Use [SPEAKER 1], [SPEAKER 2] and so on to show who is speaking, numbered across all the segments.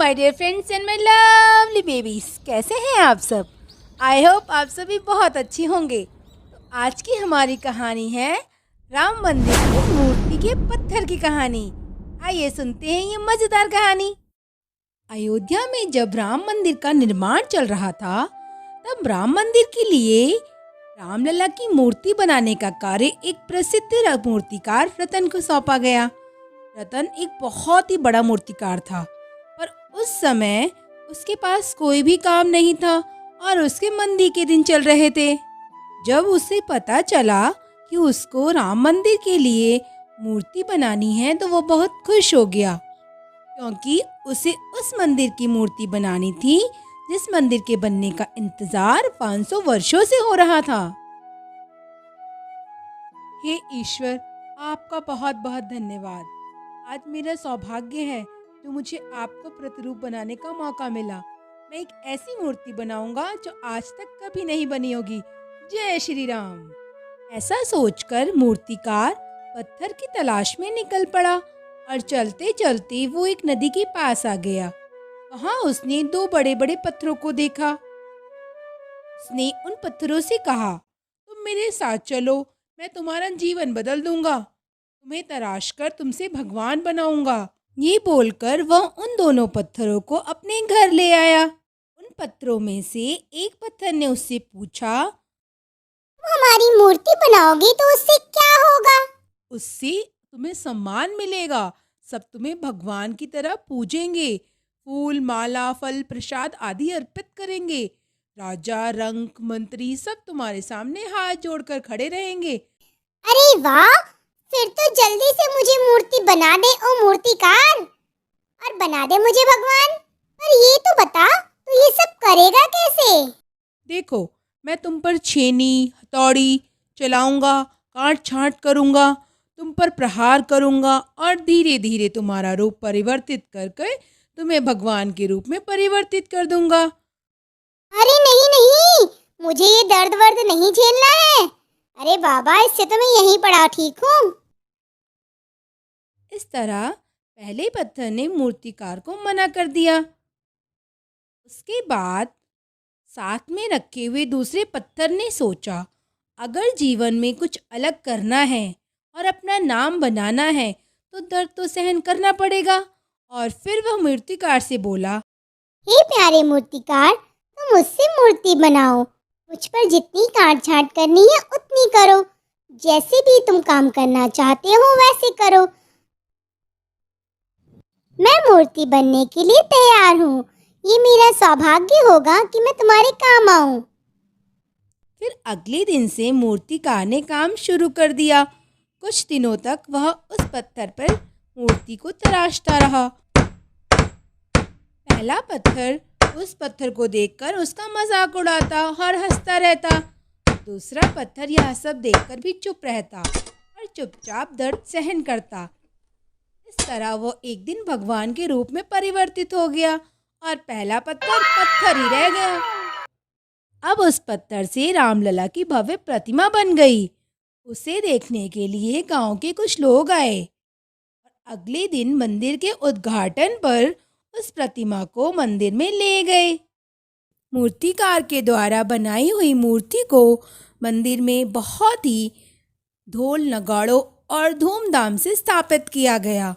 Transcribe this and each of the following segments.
[SPEAKER 1] My dear friends and my lovely babies, कैसे हैं आप सब। आई होप आप सभी बहुत अच्छे होंगे। तो आज की हमारी कहानी है राम मंदिर की मूर्ति के पत्थर की कहानी। आइए सुनते हैं ये मज़ेदार कहानी। अयोध्या में जब राम मंदिर का निर्माण चल रहा था, तब राम मंदिर के लिए रामलला की मूर्ति बनाने का कार्य एक प्रसिद्ध मूर्तिकार रतन को सौंपा गया। रतन एक बहुत ही बड़ा मूर्तिकार था, पर उस समय उसके पास कोई भी काम नहीं था और उसके मंदी के दिन चल रहे थे। जब उसे पता चला कि उसको राम मंदिर के लिए मूर्ति बनानी है, तो वो बहुत खुश हो गया, क्योंकि उसे उस मंदिर की मूर्ति बनानी थी जिस मंदिर के बनने का इंतजार 500 वर्षों से हो रहा था। हे ईश्वर, आपका बहुत बहुत धन्यवाद। आज मेरा सौभाग्य है जो मुझे आपको प्रतिरूप बनाने का मौका मिला। मैं एक ऐसी मूर्ति बनाऊंगा जो आज तक कभी नहीं बनी होगी। जय श्री राम। ऐसा सोचकर मूर्तिकार पत्थर की तलाश में निकल पड़ा और चलते चलते वो एक नदी के पास आ गया। वहाँ उसने 2 बड़े बड़े पत्थरों को देखा। उसने उन पत्थरों से कहा, तुम मेरे साथ चलो, मैं तुम्हारा जीवन बदल दूंगा। तुम्हें तराश कर तुमसे भगवान बनाऊंगा। ये बोलकर वह उन दोनों पत्थरों को अपने घर ले आया। उन पत्थरों में से एक पत्थर ने उससे पूछा,
[SPEAKER 2] हमारी मूर्ति बनाओगे तो उससे क्या होगा?
[SPEAKER 1] उससे तुम्हें सम्मान मिलेगा। सब तुम्हें भगवान की तरह पूजेंगे, फूल माला फल प्रसाद आदि अर्पित करेंगे। राजा रंक मंत्री सब तुम्हारे सामने हाथ जोड़कर खड़े रहेंगे।
[SPEAKER 2] अरे वाह, फिर तो जल्दी से मुझे मूर्ति बना दे ओ मूर्तिकार, और बना दे मुझे भगवान। पर ये तो बता, तू ये सब करेगा कैसे?
[SPEAKER 1] देखो, मैं तुम पर छेनी हथौड़ी चलाऊंगा, काट छांट करूंगा, तुम पर प्रहार करूंगा और धीरे धीरे तुम्हारा रूप परिवर्तित करके तुम्हें भगवान के रूप में परिवर्तित कर दूंगा।
[SPEAKER 2] अरे नहीं नहीं, मुझे ये दर्द वर्द नहीं झेलना है। अरे बाबा, इससे तो मैं यहीं पड़ा ठीक हूँ।
[SPEAKER 1] इस तरह पहले पत्थर ने मूर्तिकार को मना कर दिया। उसके बाद साथ में रखे हुए दूसरे पत्थर ने सोचा, अगर जीवन में कुछ अलग करना है और अपना नाम बनाना है तो दर्द तो सहन करना पड़ेगा। और फिर वह मूर्तिकार से बोला,
[SPEAKER 2] हे प्यारे मूर्तिकार, तुम मुझसे मूर्ति बनाओ। मुझ पर जितनी काट छाट करनी है उतनी करो। जैसे भी तुम काम करना चाहते हो वैसे करो। मैं मूर्ति बनने के लिए तैयार हूँ। ये मेरा सौभाग्य होगा कि मैं तुम्हारे काम आऊँ।
[SPEAKER 1] फिर अगले दिन से मूर्तिकार ने काम शुरू कर दिया। कुछ दिनों तक वह उस पत्थर पर मूर्ति को तराशता रहा। पहला पत्थर उस पत्थर को देखकर उसका मजाक उड़ाता और हंसता रहता। दूसरा पत्थर यह सब देखकर भी चुप रहता और चुपचाप दर्द सहन करता। इस तरह वो एक दिन भगवान के रूप में परिवर्तित हो गया और पहला पत्थर पत्थर ही रह गया। अब उस पत्थर से रामलला की भव्य प्रतिमा बन गई। उसे देखने के लिए गांव के कुछ लोग आए और अगले दिन मंदिर के उद्घाटन पर उस प्रतिमा को मंदिर में ले गए। मूर्तिकार के द्वारा बनाई हुई मूर्ति को मंदिर में बहुत ही ढोल नगाड़ों और धूमधाम से स्थापित किया गया।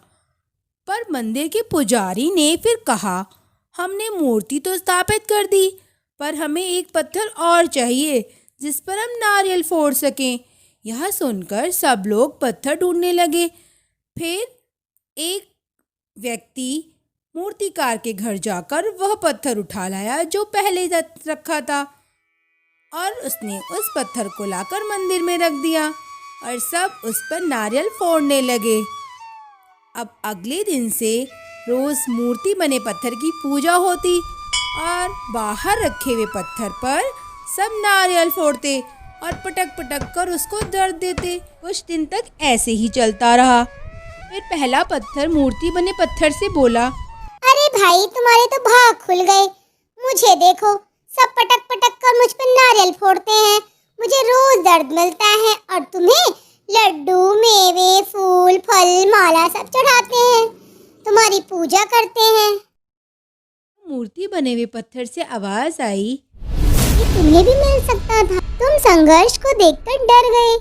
[SPEAKER 1] पर मंदिर के पुजारी ने फिर कहा, हमने मूर्ति तो स्थापित कर दी, पर हमें एक पत्थर और चाहिए जिस पर हम नारियल फोड़ सकें। यह सुनकर सब लोग पत्थर ढूंढने लगे। फिर एक व्यक्ति मूर्तिकार के घर जाकर वह पत्थर उठा लाया जो पहले रखा था, और उसने उस पत्थर को लाकर मंदिर में रख दिया और सब उस पर नारियल फोड़ने लगे। अब अगले दिन से रोज मूर्ति बने पत्थर की पूजा होती और बाहर रखे हुए पत्थर पर सब नारियल फोड़ते और पटक पटक कर उसको दर्द देते। कुछ दिन तक ऐसे ही चलता रहा। फिर पहला पत्थर मूर्ति बने पत्थर से बोला,
[SPEAKER 2] अरे भाई, तुम्हारे तो भाग खुल गए। मुझे देखो, सब पटक पटक कर मुझ पर नारियल फोड़ते हैं। मुझे रोज दर्द मिलता है और तुम्हें लड्डू मेवे फूल फल माला सब चढ़ाते हैं, तुम्हारी पूजा करते हैं।
[SPEAKER 1] बने हुए पत्थर से आवाज आई।
[SPEAKER 2] ये तुम्हें भी मिल सकता था। तुम संघर्ष को देखकर डर गए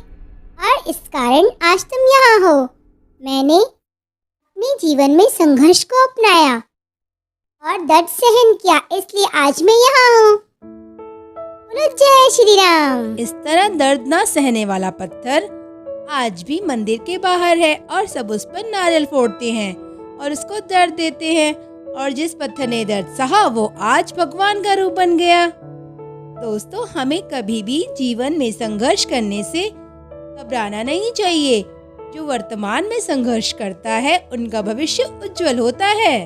[SPEAKER 2] और इस कारण आज तुम यहाँ हो। मैंने अपने जीवन में संघर्ष को अपनाया और दर्द सहन किया, इसलिए आज मैं यहाँ हूँ। बोलो जय श्री राम।
[SPEAKER 1] इस तरह दर्द ना सहने वाला पत्थर आज भी मंदिर के बाहर है और सब उस पर नारियल फोड़ते हैं और उसको दर्द देते हैं। और जिस पत्थर ने दर्द सहा वो आज भगवान का रूप बन गया। दोस्तों, हमें कभी भी जीवन में संघर्ष करने से घबराना नहीं चाहिए। जो वर्तमान में संघर्ष करता है उनका भविष्य उज्जवल होता है।